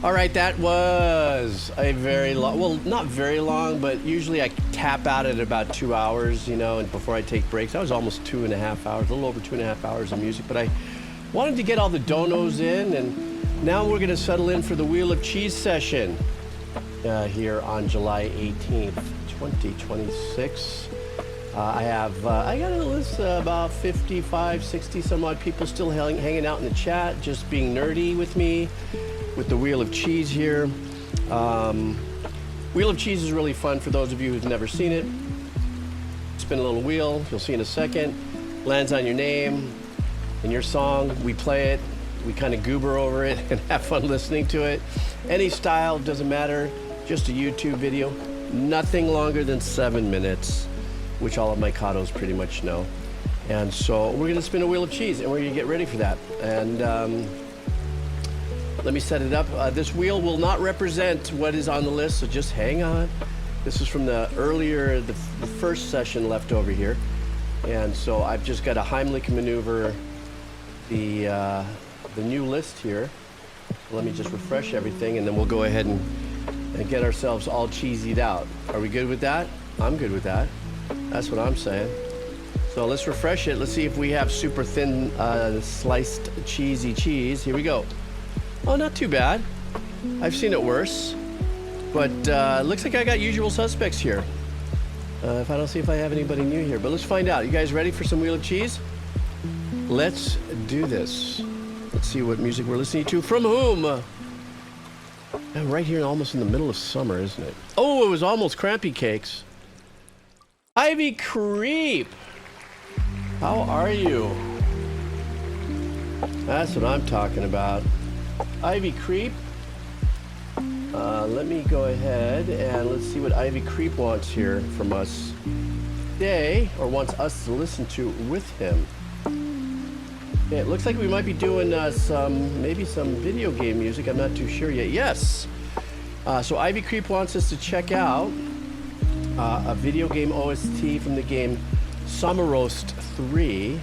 All right, that was a very long, well, not very long, but usually I tap out at about 2 hours, you know, and before I take breaks. That was almost 2.5 hours, a little over 2.5 hours of music, but I wanted to get all the donos in, and now we're gonna settle in for the Wheel of Cheese session here on July 18th, 2026. I got a list of about 55, 60 some odd people still hanging out in the chat, just being nerdy with me, with the Wheel of Cheese here. Wheel of Cheese is really fun for those of you who've never seen it. Spin a little wheel, you'll see in a second. Lands on your name and your song. We play it, we kind of goober over it and have fun listening to it. Any style, doesn't matter, just a YouTube video. Nothing longer than 7 minutes, which all of my Katos pretty much know. And so we're gonna spin a Wheel of Cheese and we're gonna get ready for that. And let me set it up. This wheel will not represent what is on the list, so just hang on. This is from the first session left over here. And so I've just got to Heimlich maneuver the new list here. Let me just refresh everything and then we'll go ahead and get ourselves all cheesied out. Are we good with that? I'm good with that. That's what I'm saying. So let's refresh it. Let's see if we have super thin sliced cheesy cheese. Here we go. Oh, not too bad. I've seen it worse. But looks like I got usual suspects here. If I don't see if I have anybody new here. But let's find out. You guys ready for some Wheel of Cheese? Let's do this. Let's see what music we're listening to. From whom? I'm right here almost in the middle of summer, isn't it? Oh, it was almost Crampy Cakes. Ivy Creep. How are you? That's what I'm talking about. Ivy Creep. Let me go ahead and let's see what Ivy Creep wants here from us today, or wants us to listen to with him. Okay, it looks like we might be doing maybe some video game music. I'm not too sure yet. Yes. So Ivy Creep wants us to check out a video game OST from the game Saros 3.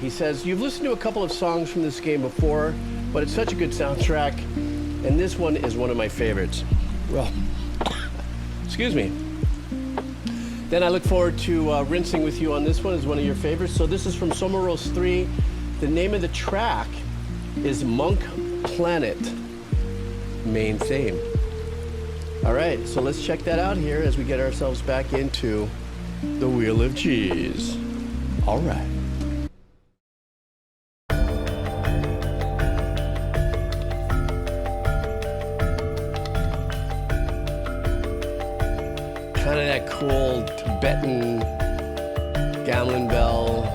He says, you've listened to a couple of songs from this game before, but it's such a good soundtrack, and this one is one of my favorites. Well, excuse me. Then I look forward to rinsing with you on this one as one of your favorites. So this is from Saros 3. The name of the track is Monk Planet Main Theme. All right, so let's check that out here as we get ourselves back into the Wheel of Cheese. All right. Kind of that cool Tibetan gamelan bell.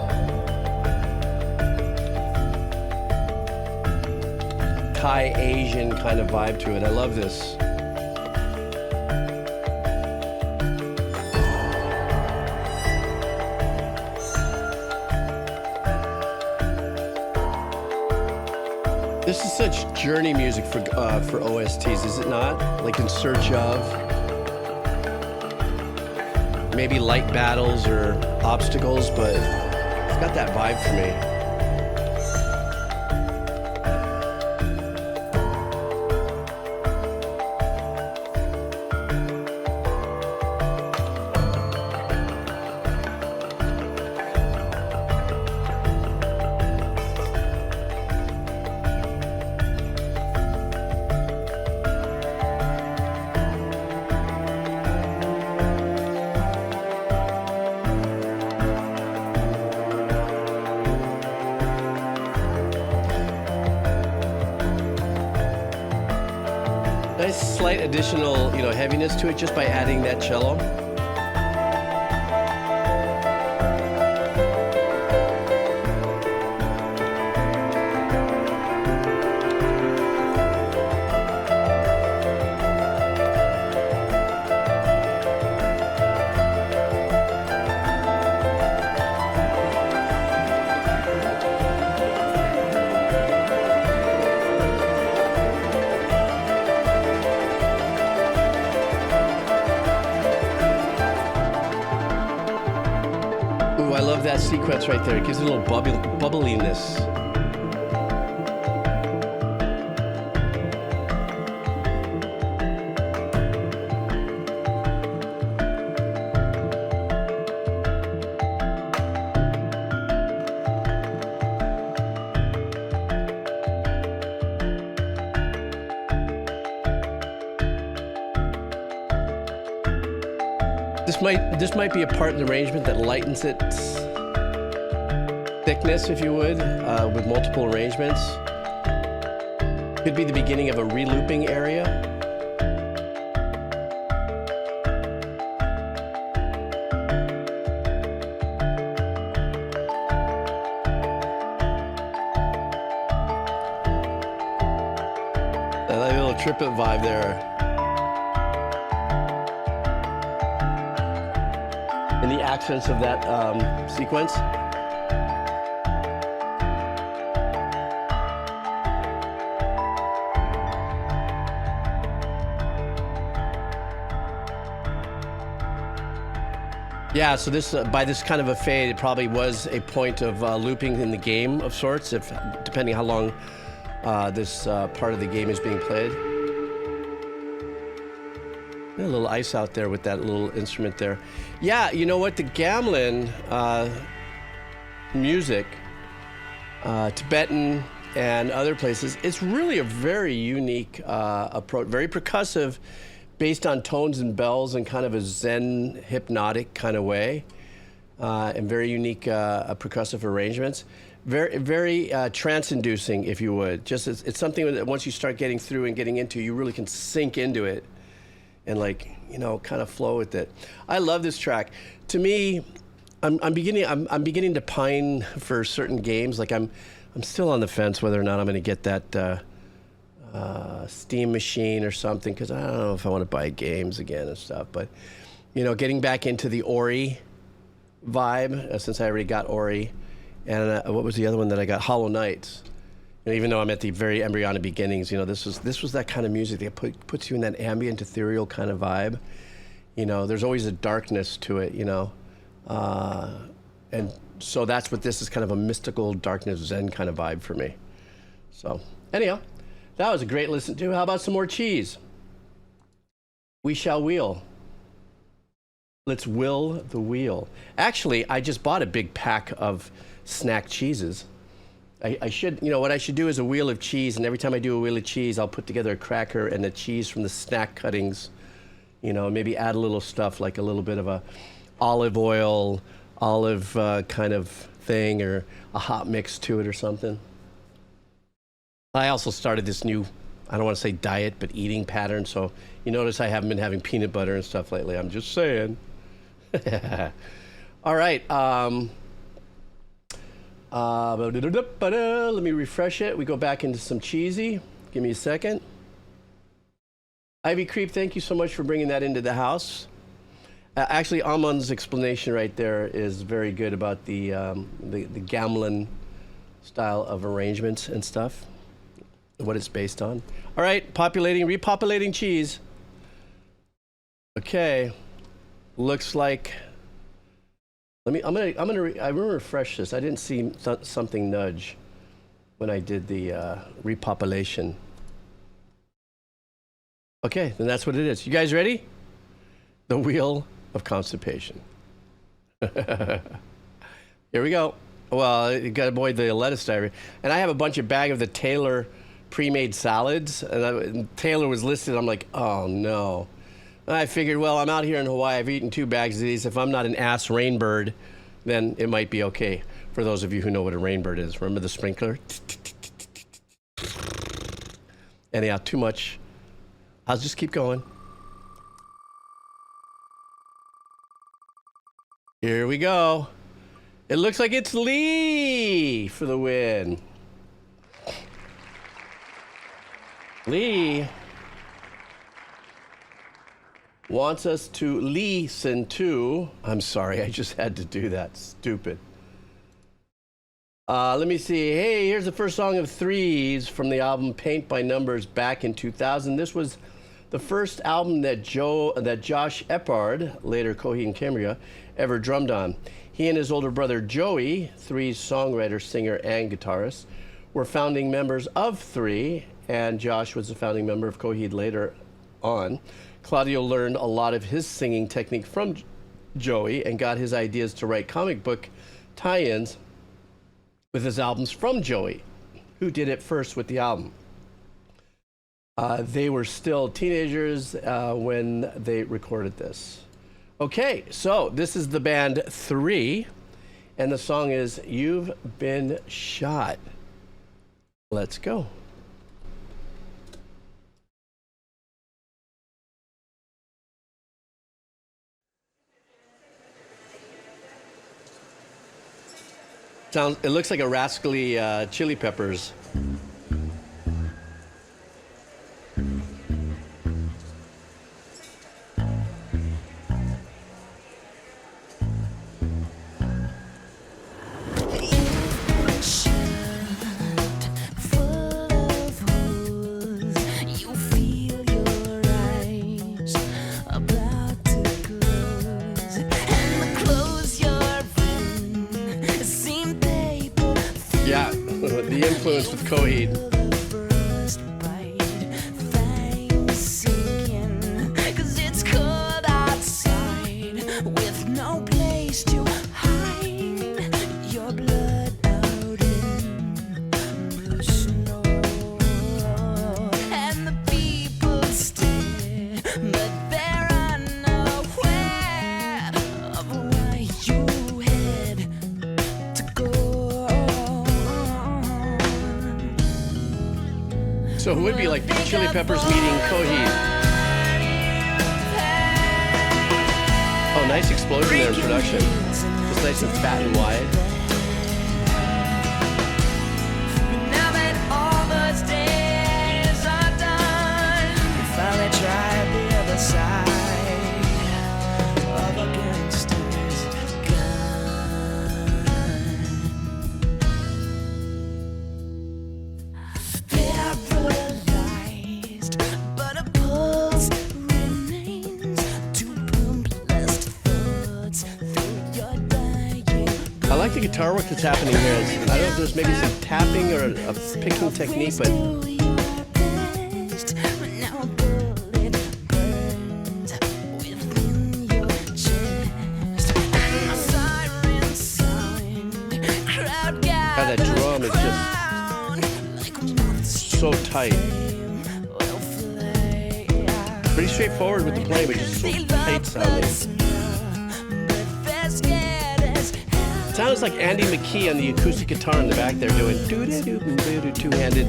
Thai Asian kind of vibe to it. I love this. This is such journey music for OSTs, is it not? Like In Search Of. Maybe light battles or obstacles, but it's got that vibe for me. Nice slight additional, heaviness to it just by adding that cello. I love that sequence right there. It gives it a little bubbliness. This might be a part in the arrangement that lightens its thickness, if you would, with multiple arrangements. Could be the beginning of a re-looping area. That little triplet vibe there. And the accents of that sequence. Yeah, so this by this kind of a fade, it probably was a point of looping in the game of sorts, if depending how long this part of the game is being played. A little ice out there with that little instrument there. Yeah, you know what? The gamelan music, Tibetan and other places, it's really a very unique approach, very percussive, based on tones and bells in kind of a Zen hypnotic kind of way, and very unique percussive arrangements. Very trance-inducing, if you would. Just it's something that once you start getting through and getting into, you really can sink into it and, like, you know, kind of flow with it. I love this track. To me, I'm beginning to pine for certain games. Like I'm still on the fence whether or not I'm going to get that Steam machine or something, because I don't know if I want to buy games again and stuff. But, you know, getting back into the Ori vibe, since I already got Ori. And what was the other one that I got? Hollow Knights. And even though I'm at the very embryonic beginnings, you know, this was that kind of music that puts you in that ambient, ethereal kind of vibe. You know, there's always a darkness to it, you know. And so that's what this is, kind of a mystical darkness Zen kind of vibe for me. So anyhow, that was a great listen to. How about some more cheese? We shall wheel. Let's will the wheel. Actually, I just bought a big pack of snack cheeses. I should, you know, what I should do is a wheel of cheese, and every time I do a wheel of cheese, I'll put together a cracker and the cheese from the snack cuttings, you know, maybe add a little stuff like a little bit of a olive oil, kind of thing, or a hot mix to it or something. I also started this new, I don't want to say diet, but eating pattern. So you notice I haven't been having peanut butter and stuff lately. I'm just saying. All right. Let me refresh it. We go back into some cheesy. Give me a second. Ivy Creep, thank you so much for bringing that into the house. Actually, Amon's explanation right there is very good about the gamelan style of arrangements and stuff, what it's based on. All right, repopulating cheese. Okay, looks like. I'm gonna refresh this. I didn't see something nudge when I did the repopulation. Okay, then that's what it is. You guys ready? The wheel of constipation. Here we go. Well, you gotta avoid the lettuce diarrhea. And I have a bunch of bag of the Taylor pre-made salads, and Taylor was listed. I'm like, oh no. I figured, well, I'm out here in Hawaii. I've eaten 2 bags of these. If I'm not an ass rainbird, then it might be okay. For those of you who know what a rainbird is, remember the sprinkler? Anyhow, too much. I'll just keep going. Here we go. It looks like it's Lee for the win. Lee wants us to listen to. I'm sorry, I just had to do that. Stupid. Let me see. Hey, here's the first song of 3s from the album Paint by Numbers back in 2000. This was the first album that Josh Eppard, later Coheed and Cambria, ever drummed on. He and his older brother Joey, 3's songwriter, singer, and guitarist, were founding members of 3, and Josh was a founding member of Coheed later on. Claudio learned a lot of his singing technique from Joey and got his ideas to write comic book tie-ins with his albums from Joey, who did it first with the album. They were still teenagers when they recorded this. Okay, so this is the band 3, and the song is You've Been Shot. Let's go. It looks like a rascally Chili Peppers. Yeah, the influence with Coheed. So it would be like Chili Peppers meeting Coheed. Oh, nice explosion there in production. Just nice and fat and wide. Now that all those days are done, we finally tried the other side of a gangster's paralyzed, but a pulse remains to pump last thoughts through your dying. I like the guitar work that's happening here. I don't know if there's maybe some tapping or a picking technique, but that drum is just so tight. Pretty straightforward with the playing, but just so tight sounding. Sounds like Andy McKee on the acoustic guitar in the back there doing doo-doo-doo-doo-doo, two-handed.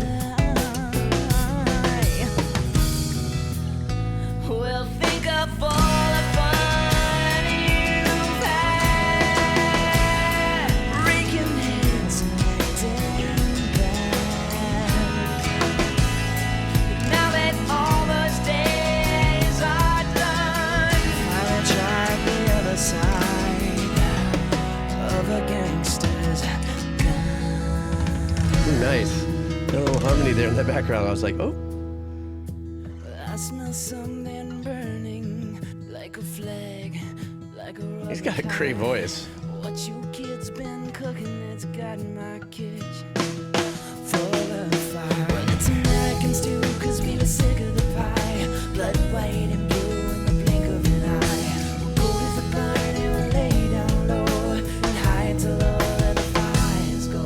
We'll think of all the fun you've had, breaking heads and damn bad. Now that all those days are done, I'll try the other side of a gangster's gun. Nice. Got a little harmony there in the background. I was like, oh. I smell something burning like a flag, like a He's got a great voice. What you kids been cooking that's got my kitchen full of fire. Well, it's American stew, cause we were sick of the pie. Blood white and blue in the blink of an eye. We'll go to the barn and we'll lay down low and hide till all of the fires go.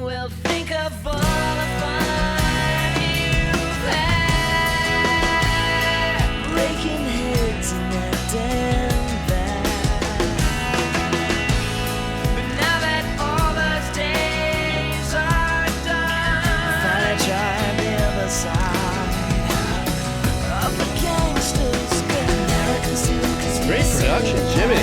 We'll think of all the fun you've had, breaking heads in that damn bag. But now that all those days are done, finally try the other side of the gangster's gun. American stew, 'cause we Great production, Jimmy.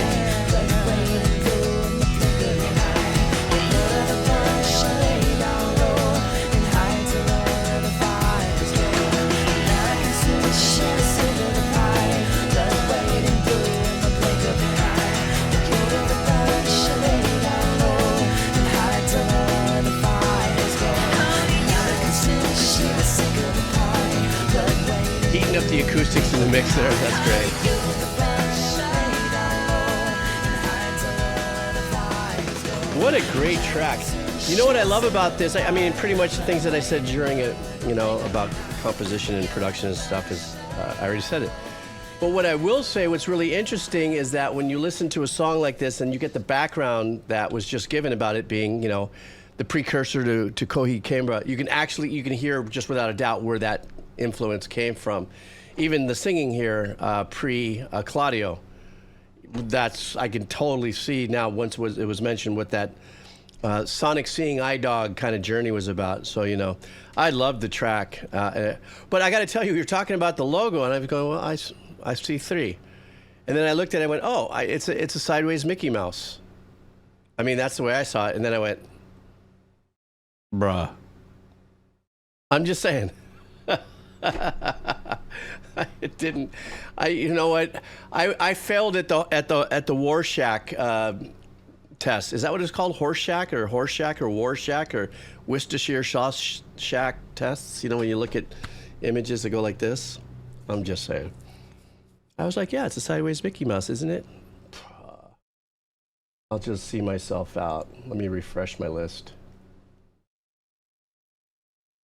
Heating up the acoustics in the mix there. That's great. What a great track. You know what I love about this? I mean, pretty much the things that I said during it, you know, about composition and production and stuff is, I already said it. But what I will say, what's really interesting is that when you listen to a song like this and you get the background that was just given about it being, you know, the precursor to Coheed Cambria, you can hear just without a doubt where that influence came from. even the singing here, pre Claudio, I can totally see now once it was mentioned what that sonic seeing eye dog kind of journey was about. So, you know, I love the track. But I got to tell you, you're talking about the logo, and I was going, well, I see 3. And then I looked at it and went, oh, it's a sideways Mickey Mouse. I mean, that's the way I saw it. And then I went, bruh. I'm just saying. It didn't. You know what? I failed at the War Shack test. Is that what it's called? Horse Shack or War Shack or Worcestershire Sauce Shack tests? You know, when you look at images that go like this. I'm just saying. I was like, yeah, it's a sideways Mickey Mouse, isn't it? I'll just see myself out. Let me refresh my list.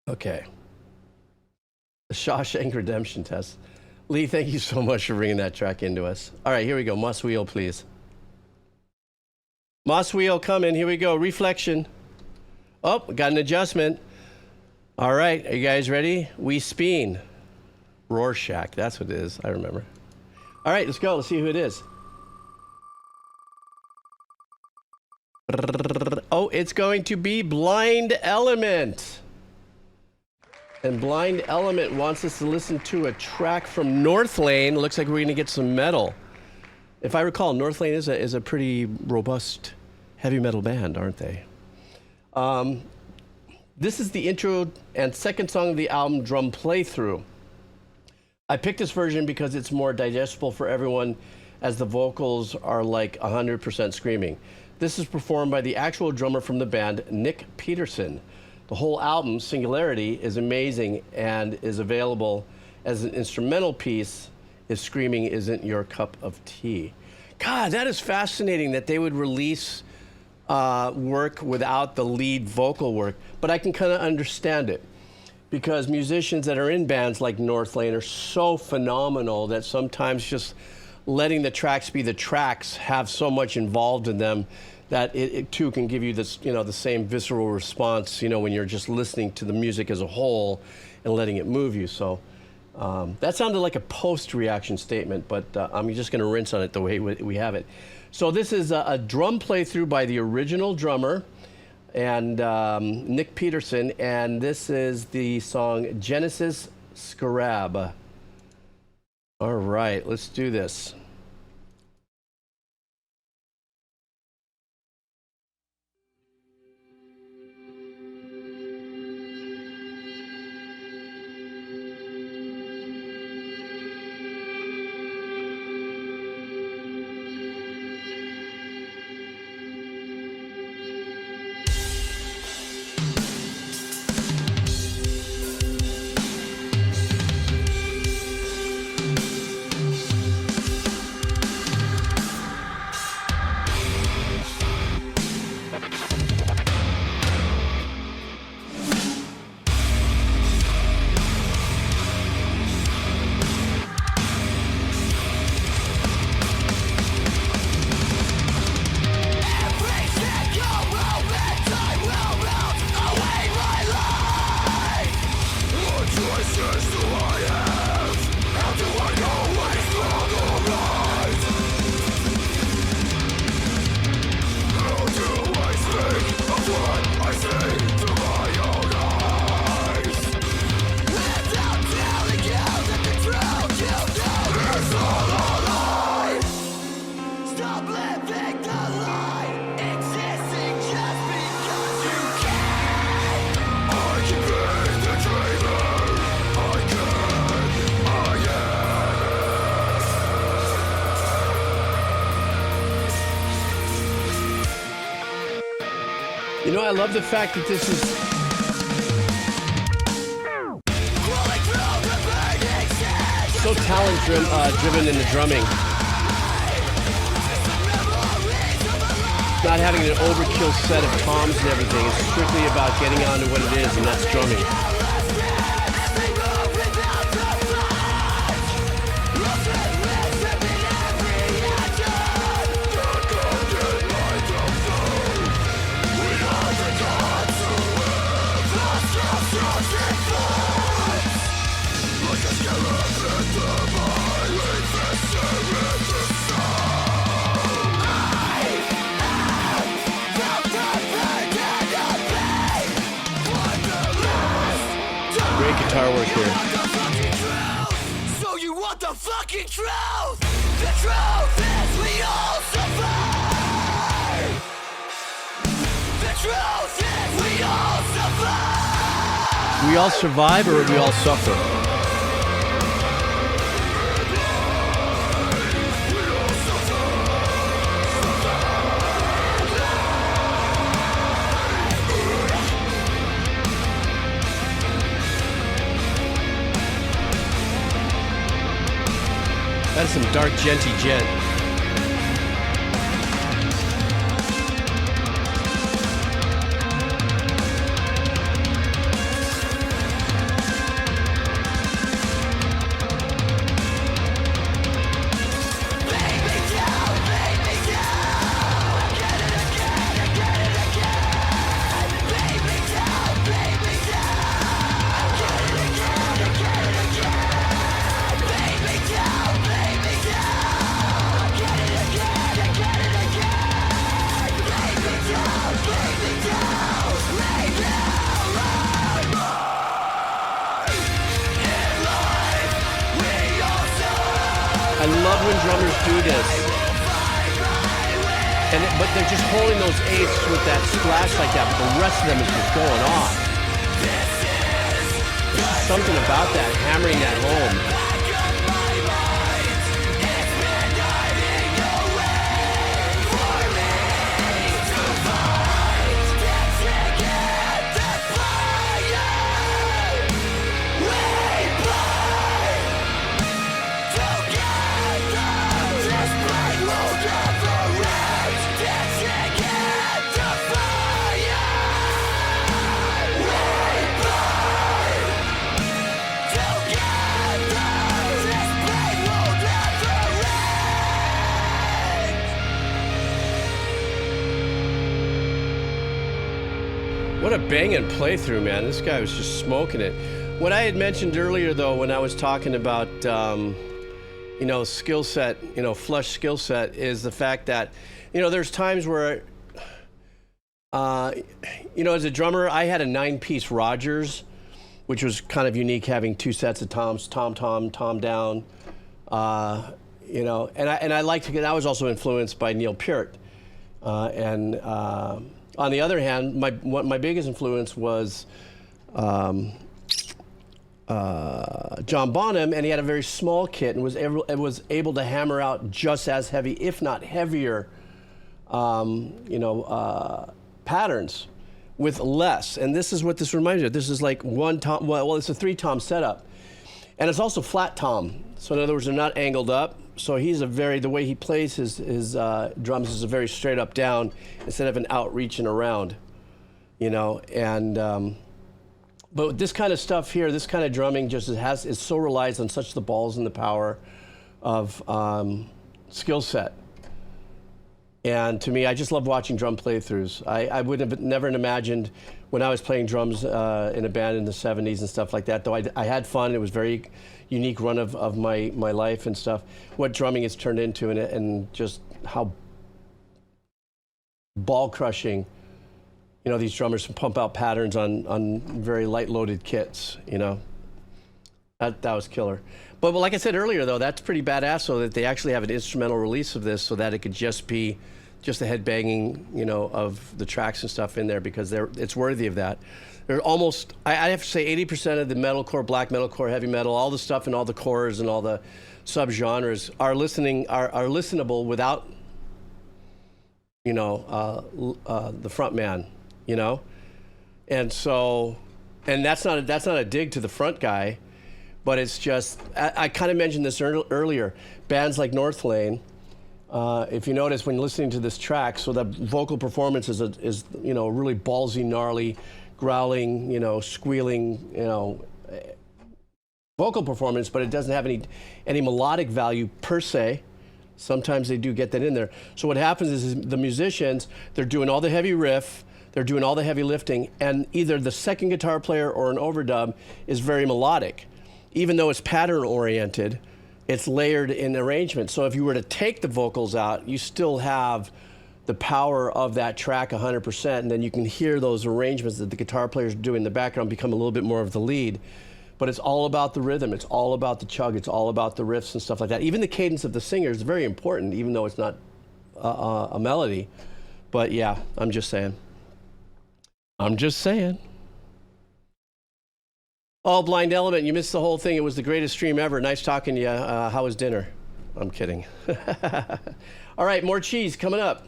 Okay. The Shawshank Redemption test. Lee, thank you so much for bringing that track into us. All right, here we go. Moss Wheel, please. Moss Wheel coming. Here we go. Reflection. Oh, got an adjustment. All right, are you guys ready? We spin. Rorschach. That's what it is. I remember. All right, let's go. Let's see who it is. Oh, it's going to be Blind Element. And Blind Element wants us to listen to a track from Northlane. Looks like we're going to get some metal. If I recall, Northlane is a pretty robust heavy metal band, aren't they? This is the intro and second song of the album, Drum Playthrough. I picked this version because it's more digestible for everyone, as the vocals are like 100% screaming. This is performed by the actual drummer from the band, Nick Peterson. The whole album, Singularity, is amazing and is available as an instrumental piece if screaming isn't your cup of tea. God, that is fascinating that they would release work without the lead vocal work, but I can kind of understand it because musicians that are in bands like Northlane are so phenomenal that sometimes just letting the tracks be the tracks have so much involved in them that it too can give you this, you know, the same visceral response, you know, when you're just listening to the music as a whole and letting it move you. So that sounded like a post-reaction statement, but I'm just going to rinse on it the way we have it. So this is a drum playthrough by the original drummer and Nick Peterson, and this is the song Genesis Scarab. All right, let's do this. You know, I love the fact that this is so talent-driven in the drumming. Not having an overkill set of toms and everything. It's strictly about getting on to what it is, and that's drumming. Great guitar work here. So you want the fucking truth? The truth is we all suffer. The truth is we all suffer. We all survive or we all suffer? That's some dark, genty gent. I love when drummers do this. But they're just holding those eighths with that splash like that, but the rest of them is just going off. There's something about that, hammering that home. What a banging playthrough, man. This guy was just smoking it. What I had mentioned earlier, though, when I was talking about, you know, skill set, you know, flush skill set, is the fact that, you know, there's times where, you know, as a drummer, I had a 9-piece Rogers, which was kind of unique, having 2 sets of toms, tom down, you know, and I liked to, I was also influenced by Neil Peart, on the other hand, my biggest influence was John Bonham, and he had a very small kit and was able to hammer out just as heavy, if not heavier, you know, patterns with less. And this is what this reminds me of. This is like one tom. Well, it's a 3-tom setup, and it's also flat tom. So in other words, they're not angled up. So he's the way he plays his drums is a very straight up down instead of an outreach and around, you know. And but this kind of stuff here, this kind of drumming just it so relies on such the balls and the power of skill set. And to me, I just love watching drum playthroughs. I would have never imagined when I was playing drums in a band in the 70s and stuff like that, though I had fun. It was very unique run of my life and stuff, what drumming has turned into, and just how ball crushing, you know, these drummers can pump out patterns on very light loaded kits, you know. That was killer. But like I said earlier, though, that's pretty badass, so that they actually have an instrumental release of this so that it could just be just the head banging, you know, of the tracks and stuff in there, because it's worthy of that. They're almost, I have to say 80% of the metalcore, black metalcore, heavy metal, all the stuff and all the cores and all the subgenres are listenable without, you know, the front man, you know? And so, and that's not a dig to the front guy, but it's just, I kind of mentioned this earlier, bands like Northlane, if you notice when listening to this track, so the vocal performance is you know, really ballsy, gnarly, growling, you know, squealing, you know, vocal performance, but it doesn't have any melodic value per se. Sometimes they do get that in there. So what happens is the musicians, they're doing all the heavy riff, they're doing all the heavy lifting, and either the second guitar player or an overdub is very melodic. even though it's pattern oriented, it's layered in arrangement. So if you were to take the vocals out, you still have the power of that track 100%, and then you can hear those arrangements that the guitar players do in the background become a little bit more of the lead. But it's all about the rhythm, it's all about the chug, it's all about the riffs and stuff like that. Even the cadence of the singer is very important, even though it's not a melody. But yeah, I'm just saying. I'm just saying. Oh, Blind Element, you missed the whole thing. It was the greatest stream ever. Nice talking to you. How was dinner? I'm kidding. All right, more cheese coming up.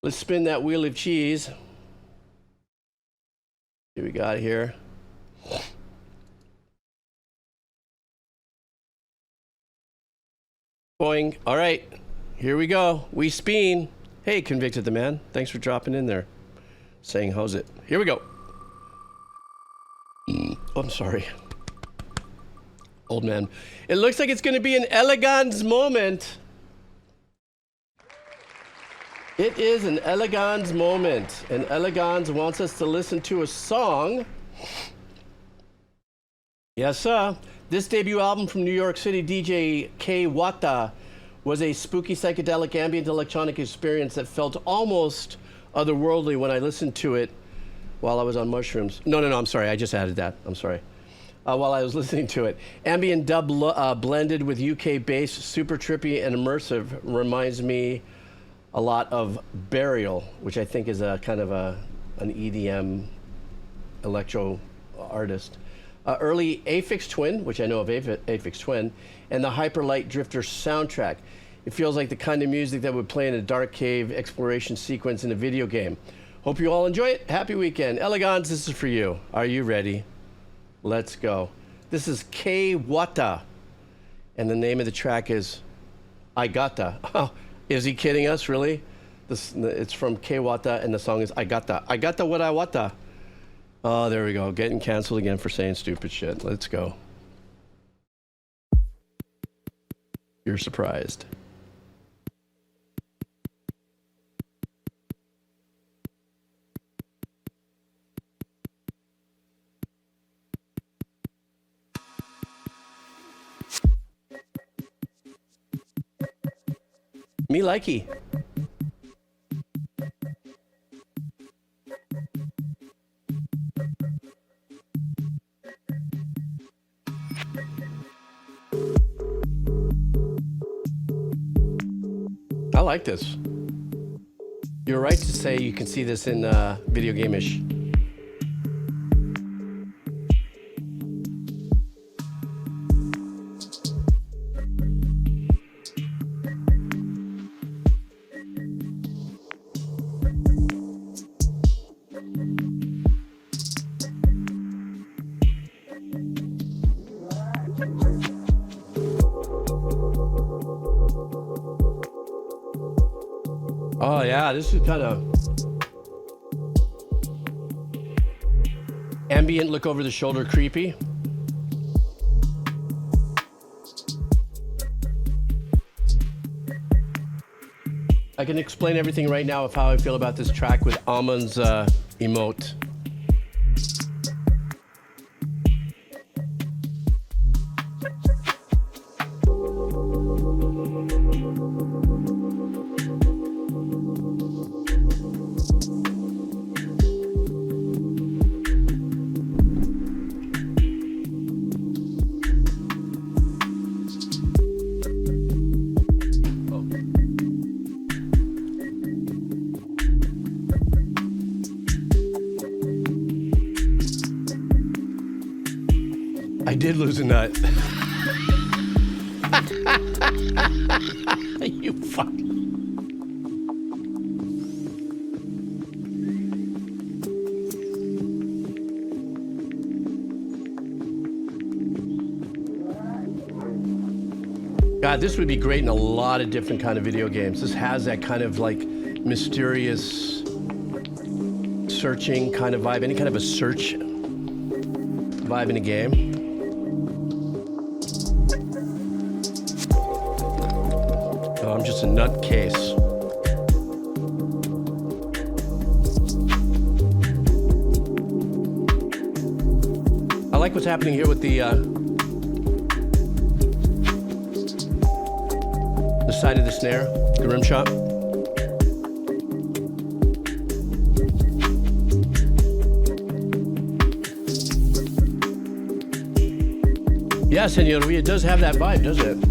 Let's spin that wheel of cheese. What we got here? Boing. All right, here we go. We spin. Hey, Convicted the Man. Thanks for dropping in there. Saying, how's it? Here we go. Oh, I'm sorry. Old man. It looks like it's going to be an Elegance moment. It is an Elegance moment. And Elegance wants us to listen to a song. Yes, sir. This debut album from New York City DJ WATA was a spooky psychedelic ambient electronic experience that felt almost otherworldly when I listened to it while I was on mushrooms. No, I'm sorry. I just added that. I'm sorry. While I was listening to it. Ambient dub blended with UK bass, super trippy and immersive, reminds me a lot of Burial, which I think is a kind of an EDM electro artist. Early Aphex Twin, which I know of Aphex Twin, and the Hyperlight Drifter soundtrack. It feels like the kind of music that would play in a dark cave exploration sequence in a video game. Hope you all enjoy it. Happy weekend. Elegance, this is for you. Are you ready? Let's go. This is WATA, and the name of the track is I Gota. Oh, is he kidding us, really? It's from WATA, and the song is I Gota. I Gota what I wata. Oh, there we go. Getting canceled again for saying stupid shit. Let's go. You're surprised. Me likey. I like this. You're right to say you can see this in video game-ish. Oh yeah, this is kind of ambient, look over the shoulder, creepy. I can explain everything right now of how I feel about this track with Amon's emote. I did lose a nut. You fuck. God, this would be great in a lot of different kind of video games. This has that kind of like mysterious searching kind of vibe, any kind of a search vibe in a game. Oh, I'm just a nutcase. like what's happening here with the side of the snare, the rim shot. Yeah, Senor, it does have that vibe, doesn't it?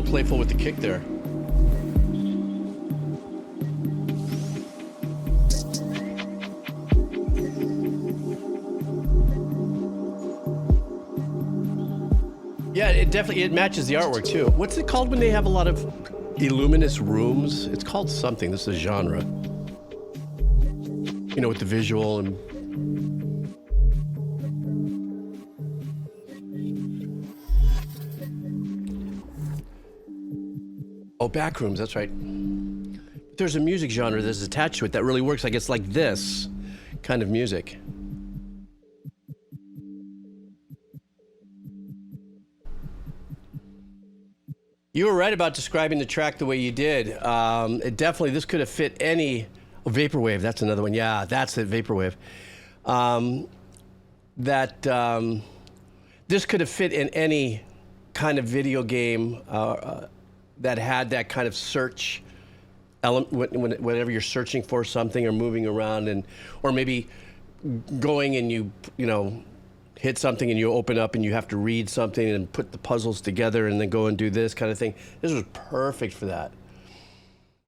Playful with the kick there. Yeah, it matches the artwork too. What's it called when they have a lot of illuminous rooms? It's called something. This is a genre. You know, with the visual and oh, backrooms, that's right. There's a music genre that's attached to it that really works. Like it's like this kind of music. You were right about describing the track the way you did. It definitely, this could have fit any, oh, Vaporwave, that's another one. Yeah, that's it, Vaporwave. This could have fit in any kind of video game that had that kind of search element, whenever you're searching for something or moving around, and or maybe going and you know, hit something and you open up and you have to read something and put the puzzles together and then go and do this kind of thing. This was perfect for that.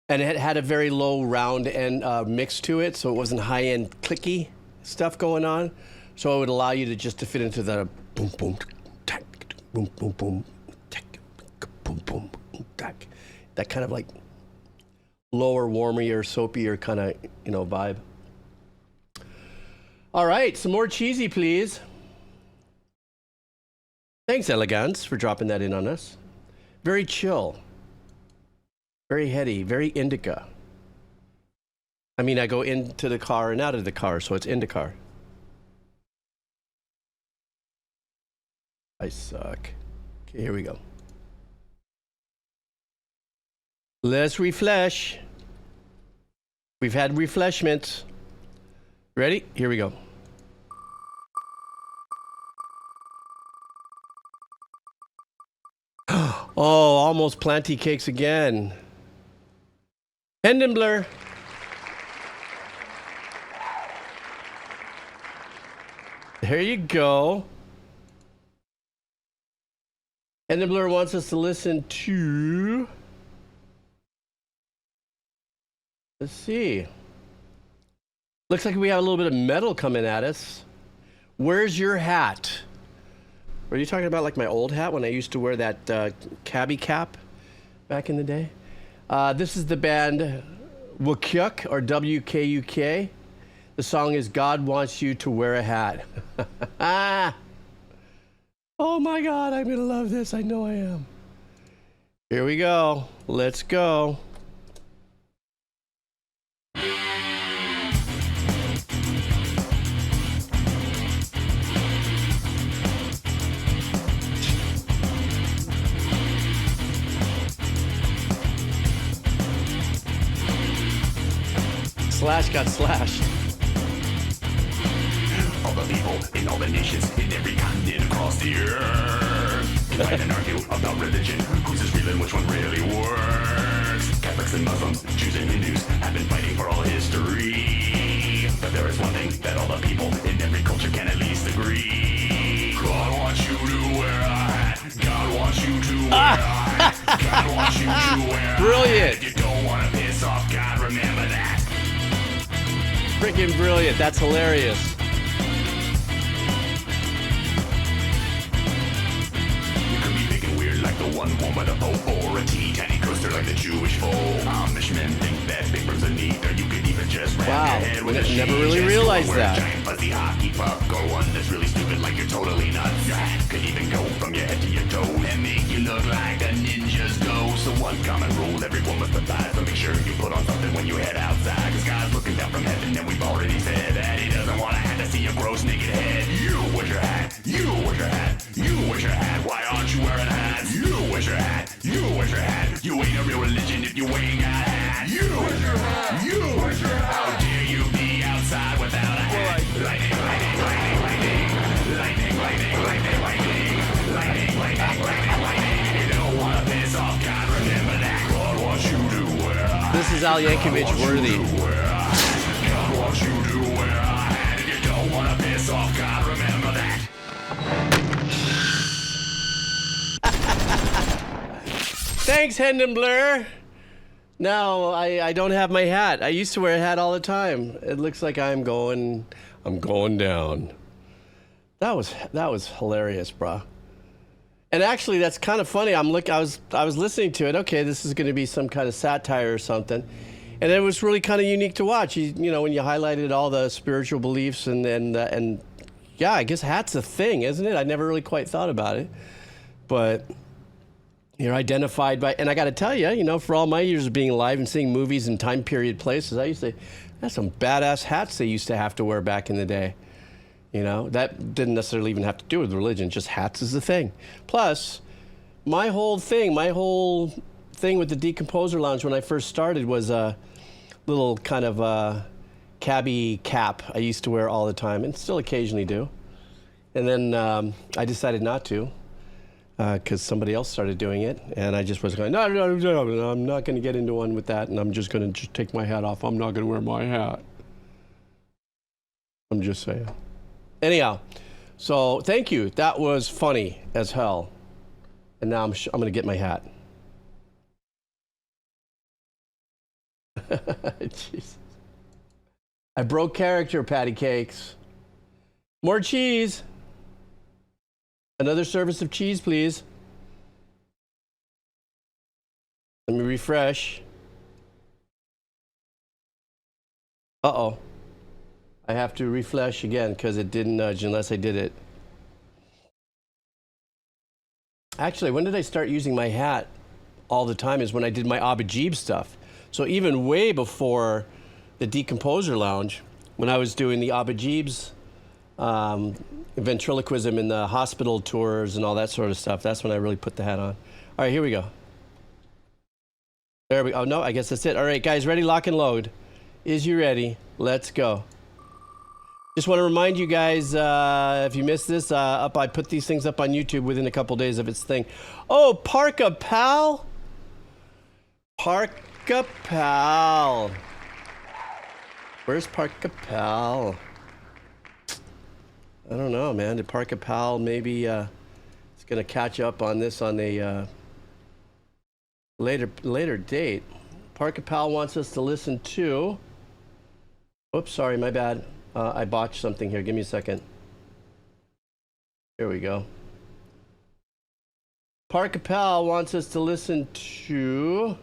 And it had a very low round end mix to it, so it wasn't high-end clicky stuff going on. So it would allow you to just to fit into the boom, boom, tack, boom, boom, boom, tack, boom, boom. That kind of like lower, warmier, soapier kind of, you know, vibe. All right, some more cheesy, please. Thanks, Elegance, for dropping that in on us. Very chill, very heady, very indica. I mean, I go into the car and out of the car, so it's indica. I suck. Okay, here we go. Let's refresh. We've had refreshments. Ready? Here we go. Oh, almost planty cakes again. Pendant blur. There you go. Pendant blur wants us to listen to... Let's see. Looks like we have a little bit of metal coming at us. Where's your hat? Are you talking about like my old hat when I used to wear that cabbie cap back in the day? This is the band Wukyuk, or W-K-U-K. The song is God Wants You to Wear a Hat. Oh my God, I'm gonna love this. I know I am. Here we go. Let's go. Slash got slashed. All the people in all the nations, in every continent across the earth, fight and argue about religion. Who's is real and which one really works? Catholics and Muslims, Jews and Hindus have been fighting for all history. But there is one thing that all the people in every culture can at least agree. God wants you to wear a hat. God wants you to wear a hat. God wants you to wear a hat. Brilliant. You don't want to piss off God, remember that. Freaking brilliant. That's hilarious. You could be thinking weird like the one worn by the Pope, or a teeny tiny coaster like the Jewish folk. Amish men think that big birds are neat, or you could even just wrap your head with a never really realized that. Giant see hockey puck or one that's really stupid like you're totally nuts. Your hat could even go from your head to your toe and make you look like a ninja's go. So one common rule everyone must abide, so make sure you put on something when you head outside. Cause God's looking down from heaven and we've already said that he doesn't want to have to see your gross naked head. You wear your hat, you wear your hat, you wear your hat. Why aren't you wearing hats? You wear your hat, you wear your hat. You ain't a real religion if you ain't got a hat. You wear your hat, you wear your hat. How dare you be outside without a hat? Lightning, lightning, lightning, lightning. Lightning, lightning, lightning, lightning. Lightning, lightning, lightning, lightning. You don't want to piss off God, remember that. God wants you to wear a hat. This is Al Yankovic worthy. God wants you to wear a hat. If you don't want to piss off God, remember that. Thanks, Hendon Blur. Now I don't have my hat. I used to wear a hat all the time. It looks like I'm going down. That was hilarious, bro. And actually, that's kind of funny. I was listening to it. Okay, this is going to be some kind of satire or something, and it was really kind of unique to watch. You know, when you highlighted all the spiritual beliefs and yeah, I guess hat's a thing, isn't it? I never really quite thought about it, but you're identified by. And I got to tell you, you know, for all my years of being alive and seeing movies in time period places, I used to. That's some badass hats they used to have to wear back in the day. You know, that didn't necessarily even have to do with religion, just hats is the thing. Plus, my whole thing with the Decomposer Lounge when I first started was a little kind of cabbie cap I used to wear all the time and still occasionally do. And then I decided not to because somebody else started doing it. And I just was going, no, I'm not going to get into one with that. And I'm just going to take my hat off. I'm not going to wear my hat. I'm just saying. Anyhow, so thank you. That was funny as hell. And now I'm going to get my hat. Jesus. I broke character, patty cakes. More cheese. Another service of cheese, please. Let me refresh. Uh-oh. I have to refresh again because it didn't nudge unless I did it. Actually, when did I start using my hat all the time is when I did my Abbacado stuff. So even way before the Decomposer Lounge, when I was doing the Abbacado ventriloquism in the hospital tours and all that sort of stuff, that's when I really put the hat on. All right, here we go. There we go. Oh, no, I guess that's it. All right, guys, ready, lock, and load. Is you ready? Let's go. Just want to remind you guys, if you missed this, I put these things up on YouTube within a couple days of its thing. Oh, Parkal. Parkal. Where's Parkal? I don't know, man. Did Parkal maybe it's gonna catch up on this on a later date? Parkal wants us to listen to. Oops, sorry, my bad. I botched something here. Give me a second. Here we go. Parkal wants us to listen to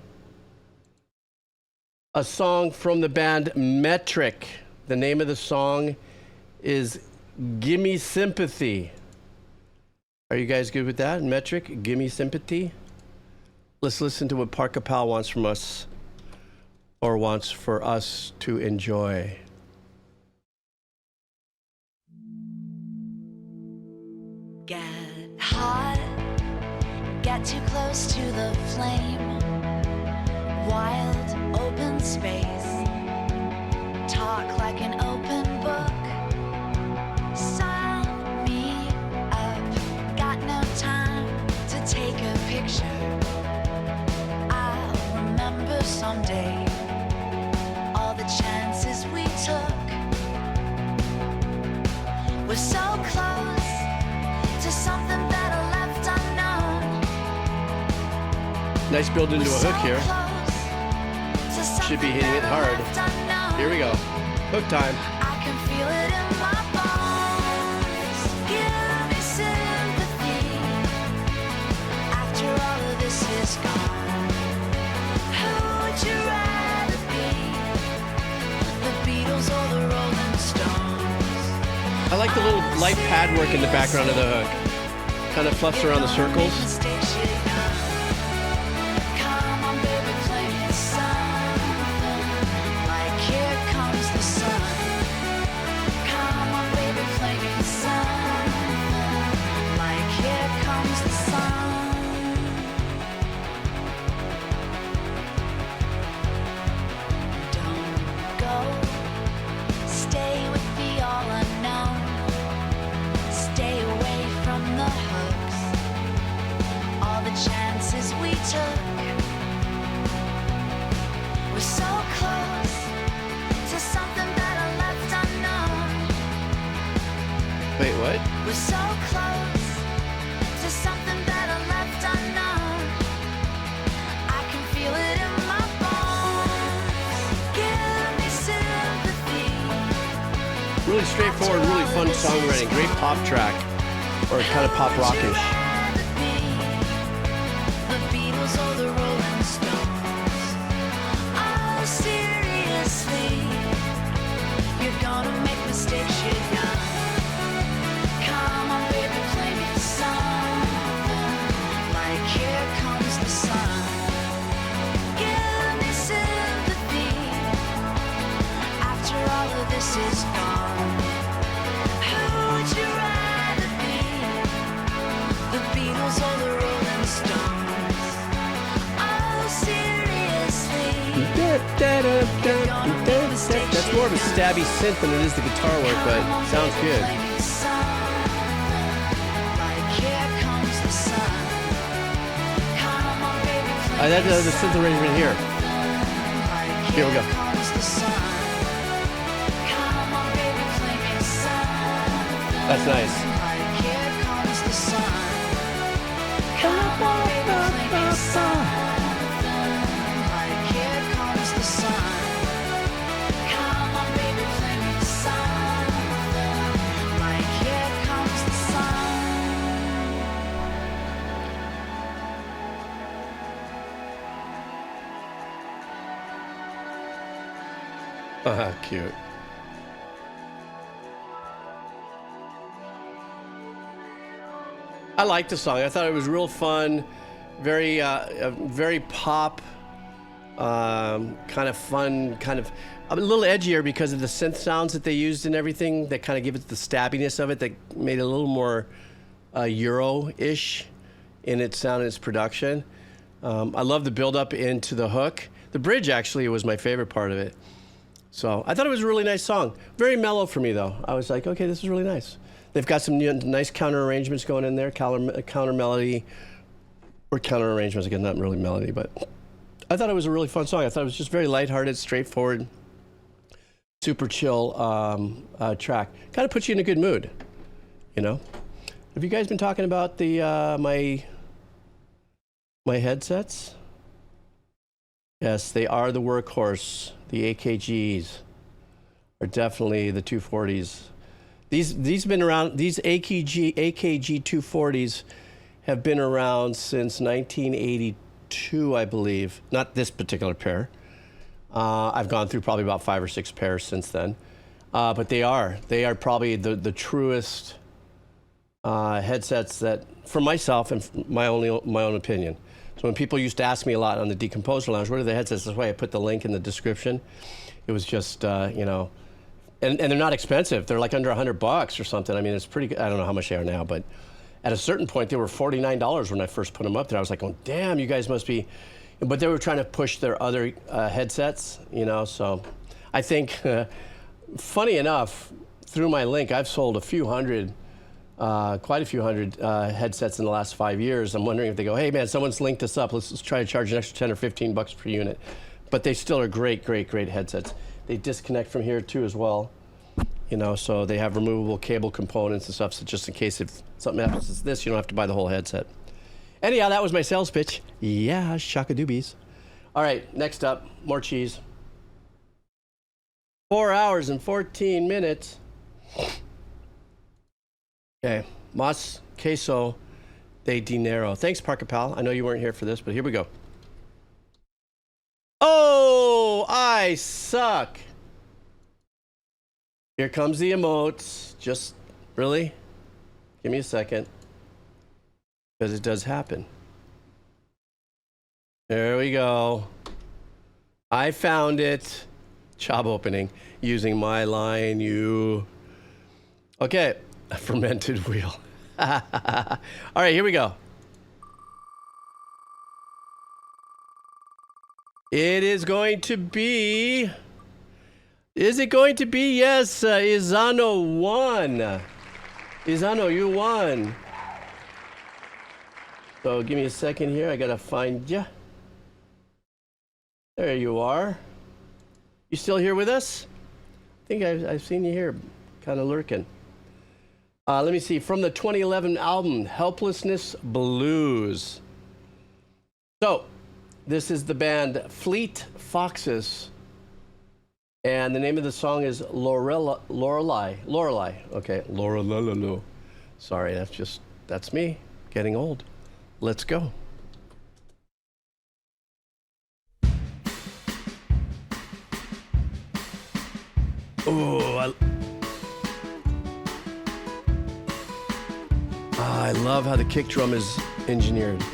a song from the band Metric. The name of the song is Gimme Sympathy. Are you guys good with that? Metric, Gimme Sympathy. Let's listen to what Parkal wants from us, or wants for us to enjoy. Get hot, get too close to the flame. Wild, open space. Talk like an open book. Sign me up. Got no time to take a picture. I'll remember someday all the chances we took. We're so close to something better left unknown. Nice build into a hook here. Should be hitting it hard. Here we go. Hook time. I can feel it in my bones. Give me sympathy. After all of this is gone, who would you rather be? The Beatles or the Rolling Stones? the little light pad work in the background of the hook. Kind of fluffs around the circles. Chances we took. We're so close to something better left unknown. Wait, what? We're so close to something better left unknown. I can feel it in my bones. Give me sympathy. Really straightforward, really fun songwriting. Great pop track, or kind of pop rockish. Or the Rolling Stones. Oh, seriously, you're gonna make mistakes, you're young. Come on, baby, play me something like Here Comes the Sun. Give me sympathy after all of this is gone. Who would you rather be? The Beatles or the Rolling Stones? That's more of a stabby synth than it is the guitar work, but sounds good. That's the synth arrangement here. Here we go. That's nice. Cute. I liked the song. I thought it was real fun, very pop, kind of fun, kind of a little edgier because of the synth sounds that they used and everything. That kind of give it the stabbiness of it. That made it a little more Euro-ish in its sound and its production. I love the build-up into the hook. The bridge actually was my favorite part of it. So I thought it was a really nice song. Very mellow for me, though. I was like, okay, this is really nice. They've got some nice counter arrangements going in there, counter melody, or counter arrangements. Again, not really melody, but I thought it was a really fun song. I thought it was just very lighthearted, straightforward, super chill track. Kind of puts you in a good mood, you know. Have you guys been talking about the my headsets? Yes, they are the workhorse. The AKGs are definitely the 240s. These been around. These AKG 240s have been around since 1982, I believe. Not this particular pair. I've gone through probably about 5 or 6 pairs since then. But they are probably the truest headsets that, for myself and my own opinion. So when people used to ask me a lot on the Decomposer Lounge, what are the headsets? That's why I put the link in the description. It was just, you know, and they're not expensive. They're like under $100 or something. I mean, it's pretty good. I don't know how much they are now, but at a certain point, they were $49 when I first put them up there. I was like, oh, damn, you guys must be, but they were trying to push their other headsets, you know, so I think, funny enough, through my link, I've sold quite a few hundred headsets in the last 5 years. I'm wondering if they go, hey man, someone's linked us up. Let's try to charge an extra 10 or 15 bucks per unit. But they still are great, great, great headsets. They disconnect from here too as well. You know, so they have removable cable components and stuff. So just in case if something happens to this, you don't have to buy the whole headset. Anyhow, that was my sales pitch. Yeah, shaka-doobies. All right, next up, more cheese. 4 hours and 14 minutes. Okay, Mas Queso de Dinero. Thanks, Parkal. I know you weren't here for this, but here we go. Oh, I suck. Here comes the emotes. Just Really? Give me a second. Because it does happen. There we go. I found it. Job opening. Using my line, you. Okay. A fermented wheel. All right, here we go. It is going to be... Is it going to be? Yes, Izzano won. Izzano, you won. So give me a second here. I gotta find you. There you are. You still here with us? I think I've seen you here, kind of lurking. Let me see. From the 2011 album, Helplessness Blues. So, this is the band Fleet Foxes. And the name of the song is Lorelai. Okay, Lorelai. Sorry, that's me getting old. Let's go. Oh, I love how the kick drum is engineered.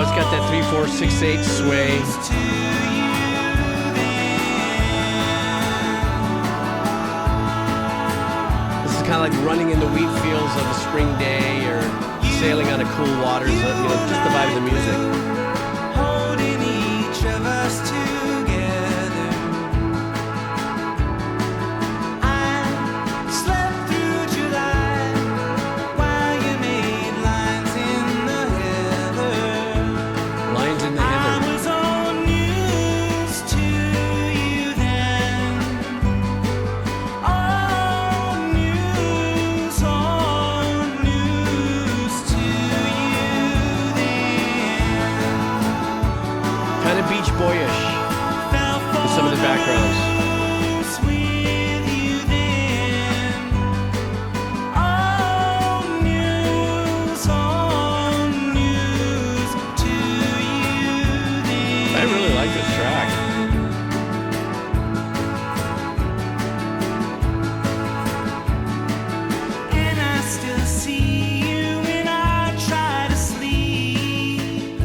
Got that 3, 4, 6, 8 sway. This is kind of like running in the wheat fields of a spring day or sailing on a cool waters, you know, just the vibe of the music. Holding each of us together. I slept through July while you made lines in the heather. I was all news to you then. All news to you then. Kind of Beach Boyish with some of the backgrounds. I really like this track. And I still see you when I try to sleep.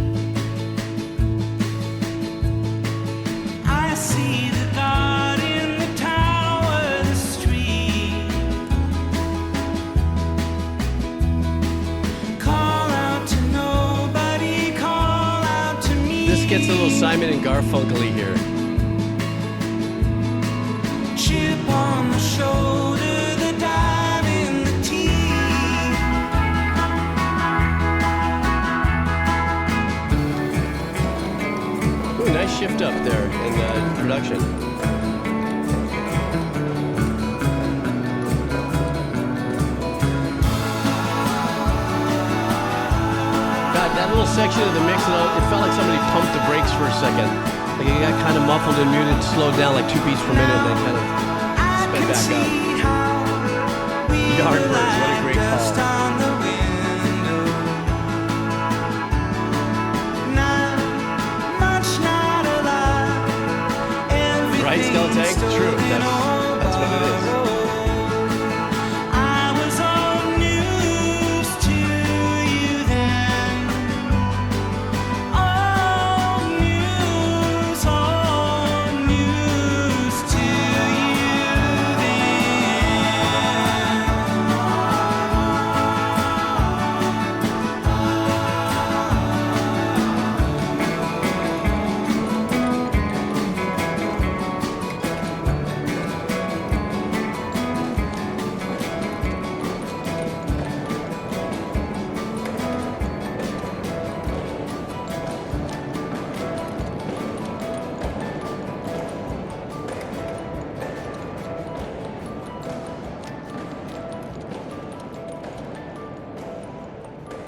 I see the God in the tower, the street. Call out to nobody, call out to me. This gets a little Simon and Garfunkel-y here. Chip on the shoulder, the dive in the teeth. Ooh, nice shift up there in the production. God, that little section of the mix, it felt like somebody pumped the brakes for a second. Like it got kind of muffled and muted, slowed down like 2 beats per minute, and then kind of sped back up. Yardbirds, what a great call. Right, Skeletank? True. That's what it is. I was all news to you then. All news to you then.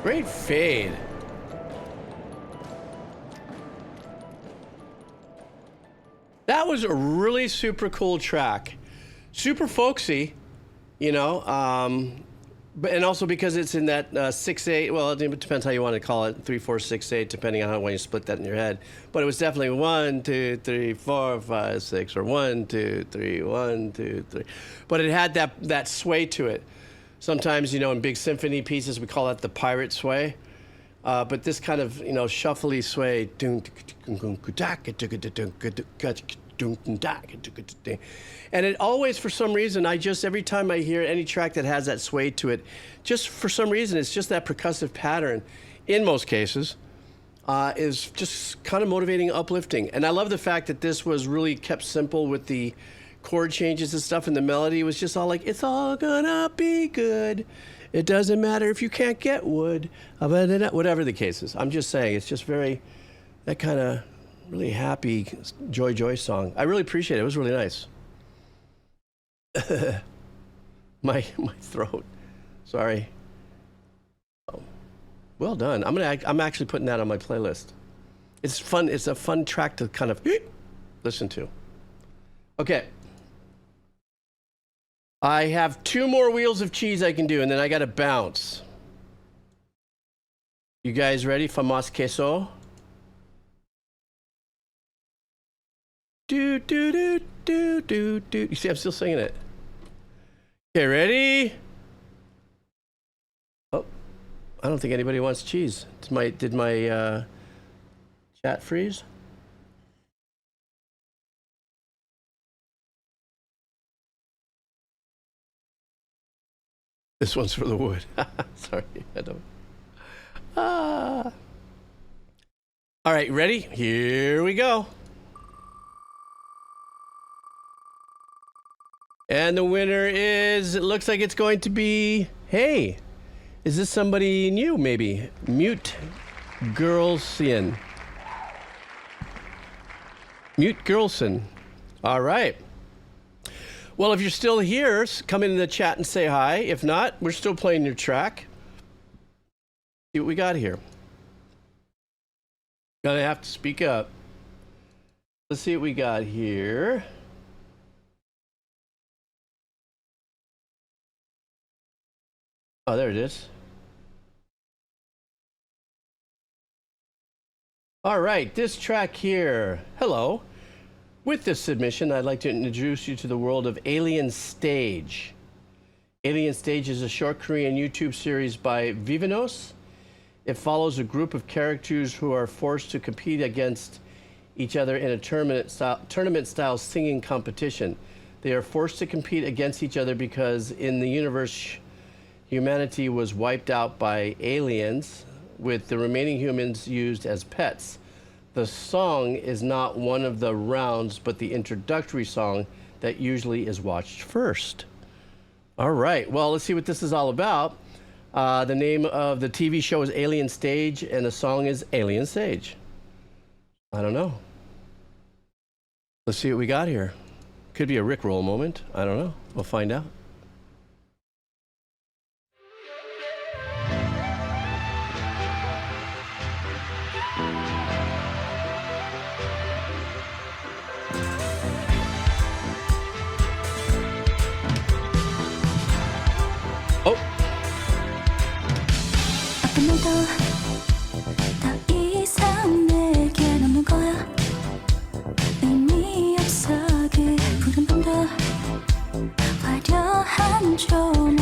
Great fade. That was a really super cool track. Super folksy, you know, but and also because it's in that 6/8. Well, it depends how you want to call it, 3, 4, 6, 8, depending on how when you split that in your head. But it was definitely 1, 2, 3, 4, 5, 6, or 1, 2, 3, 1, 2, 3. But it had that sway to it. Sometimes, you know, in big symphony pieces, we call that the pirate sway. But this kind of, you know, shuffly sway. And it always, for some reason, every time I hear any track that has that sway to it, just for some reason, it's just that percussive pattern, in most cases, is just kind of motivating, uplifting. And I love the fact that this was really kept simple with the chord changes and stuff, and the melody was just all like, it's all gonna be good. It doesn't matter if you can't get wood. Whatever the case is. I'm just saying, it's just very, that kind of really happy joy song. I really appreciate it. It was really nice. my throat. Sorry. Oh, well done. I'm actually putting that on my playlist. It's fun. It's a fun track to kind of listen to. Okay. I have 2 more wheels of cheese I can do, and then I got to bounce. You guys ready for más queso? Do do do do do do. You see, I'm still singing it. Okay, ready? Oh, I don't think anybody wants cheese. Did my chat freeze? This one's for the wood. Sorry, I don't. All right, ready? Here we go. And the winner is, it looks like it's going to be, hey, is this somebody new maybe? Mute Girlson. Mute Girlson. All right. Well, if you're still here, come in the chat and say hi. If not, we're still playing your track. See what we got here. Gonna have to speak up. Let's see what we got here. Oh, there it is. All right, this track here. Hello. With this submission, I'd like to introduce you to the world of Alien Stage. Alien Stage is a short Korean YouTube series by Vivanos. It follows a group of characters who are forced to compete against each other in a tournament-style singing competition. They are forced to compete against each other because in the universe, humanity was wiped out by aliens, with the remaining humans used as pets. The song is not one of the rounds, but the introductory song that usually is watched first. All right, well, let's see what this is all about. The name of the TV show is Alien Stage, and the song is Alien Stage. I don't know. Let's see what we got here. Could be a Rickroll moment. I don't know. We'll find out.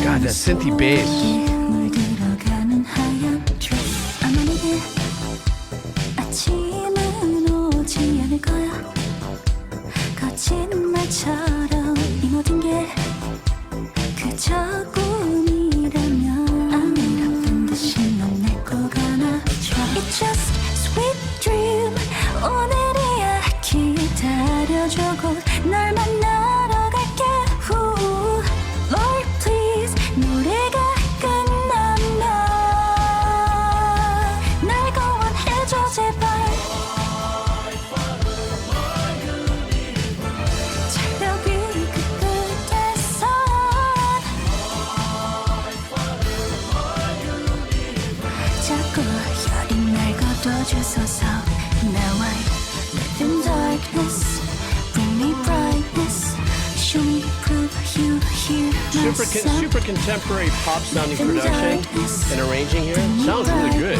God, that synthy bass. It's just sweet dream. 오늘이야 기다려줘. 널 만나러 갈게. Lord please 노래가 끝나면 날 구원해줘 제발. 절벽 위 그 끝에선 주소서. Now I live in darkness. Bring me brightness. Show me proof you hear my sound. Super contemporary pop sounding production and arranging here. Sounds really good.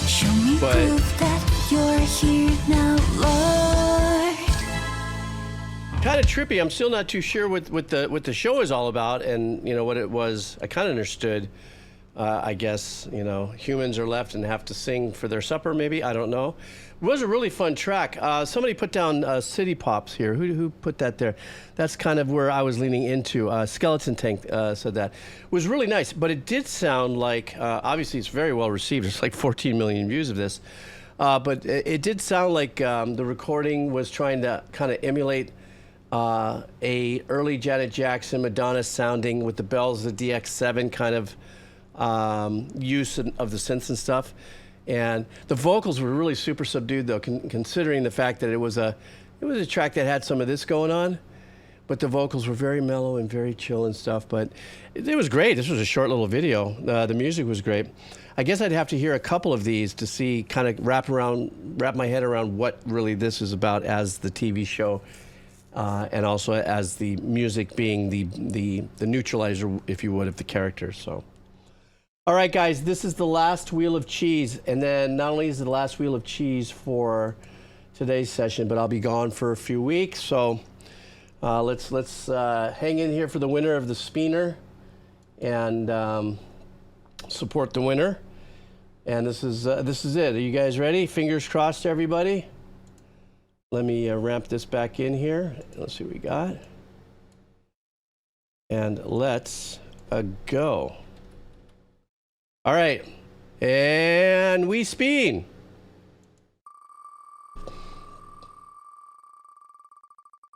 Show me proof that you're here now, Lord. Kind of trippy. I'm still not too sure what the show is all about, and you know what it was. I kind of understood. I guess you know humans are left and have to sing for their supper. Maybe I don't know. It was a really fun track. Somebody put down City Pops here. Who put that there? That's kind of where I was leaning into. Skeleton Tank said that. It was really nice, but it did sound like obviously it's very well received. There's like 14 million views of this, but it did sound like the recording was trying to kind of emulate a early Janet Jackson, Madonna sounding with the bells, the DX7 kind of use of the synths and stuff. And the vocals were really super subdued though, considering the fact that it was a track that had some of this going on, but the vocals were very mellow and very chill and stuff. But it was great. This was a short little video. The music was great. I guess I'd have to hear a couple of these to see, kind of wrap my head around what really this is about as the TV show. And also as the music being the neutralizer, if you would, of the characters. So, all right, guys, this is the last wheel of cheese, and then not only is it the last wheel of cheese for today's session, but I'll be gone for a few weeks. So let's hang in here for the winner of the spinner and support the winner. And this is it. Are you guys ready? Fingers crossed, everybody. Let me ramp this back in here. Let's see what we got. And let's go. All right. And we spin.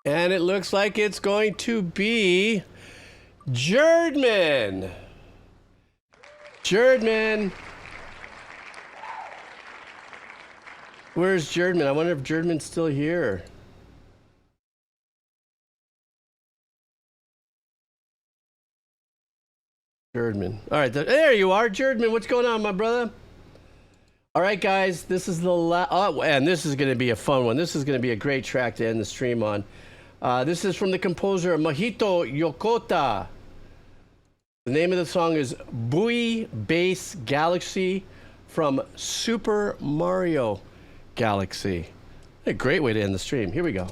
And it looks like it's going to be Jerman. Jerman. Where's Jerman? I wonder if Jerman's still here. Jerman. All right, there you are, Jerman. What's going on, my brother? All right, guys, this is the last. Oh, and this is going to be a fun one. This is going to be a great track to end the stream on. This is from the composer Mahito Yokota. The name of the song is Buoy Base Galaxy from Super Mario Galaxy. A great way to end the stream. Here we go.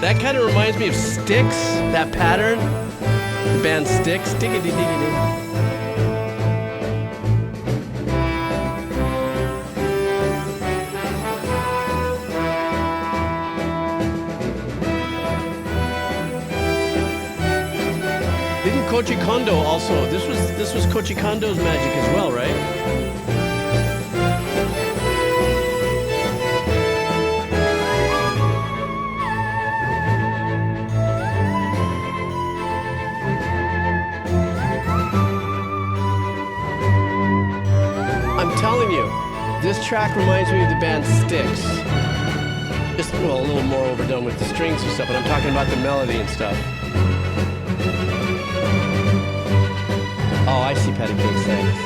That kind of reminds me of Styx, that pattern. The band Styx. Diggity diggity. Didn't Koji Kondo also? This was Koji Kondo's magic as well, right? This track reminds me of the band Styx. Just, well, a little more overdone with the strings and stuff, but I'm talking about the melody and stuff. Oh, I see Patty Cake, thanks.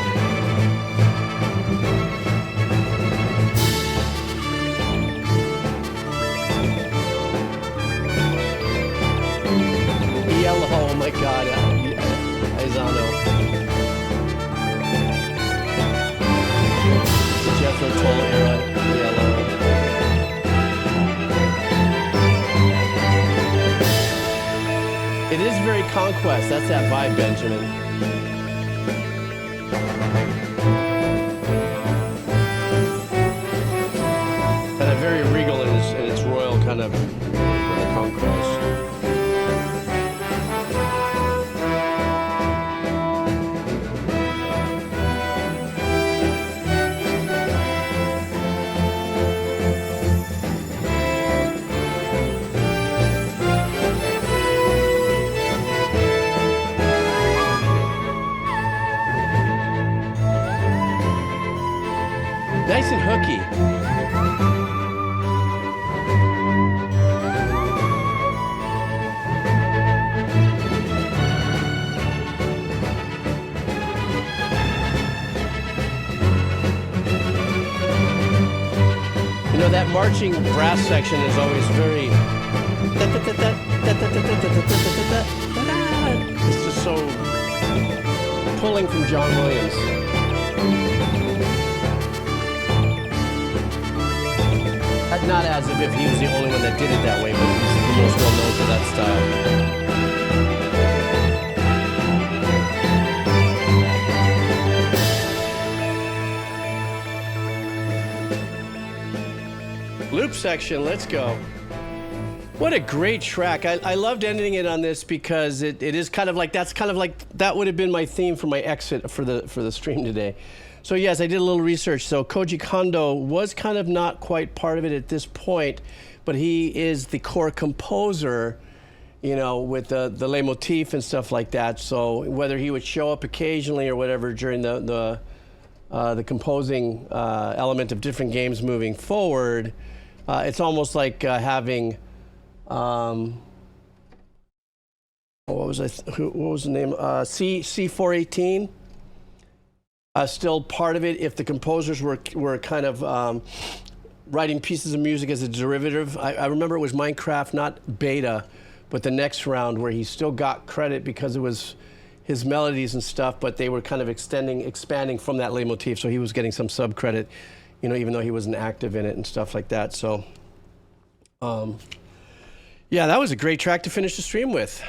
Yellow, oh my God, Izzano. Jethro Tull era, yellow. It is very Conquest. That's that vibe, Benjamin. Kind of very regal in its royal kind of Conquest. hooky. You know, that marching brass section is always very... It's just so pulling from John Williams. Not as if he was the only one that did it that way, but he's the most well known for that style. Loop section, let's go. What a great track. I loved ending it on this because it is kind of like, that would have been my theme for my exit for the stream today. So yes, I did a little research. So Koji Kondo was kind of not quite part of it at this point, but he is the core composer, you know, with the leitmotif and stuff like that. So whether he would show up occasionally or whatever during the composing element of different games moving forward, it's almost like having what was the name? C418. Still part of it if the composers were kind of writing pieces of music as a derivative. I remember it was Minecraft, not Beta, but the next round where he still got credit because it was his melodies and stuff, but they were kind of expanding from that leitmotif, so he was getting some sub credit, you know, even though he wasn't active in it and stuff like that. So, yeah, that was a great track to finish the stream with.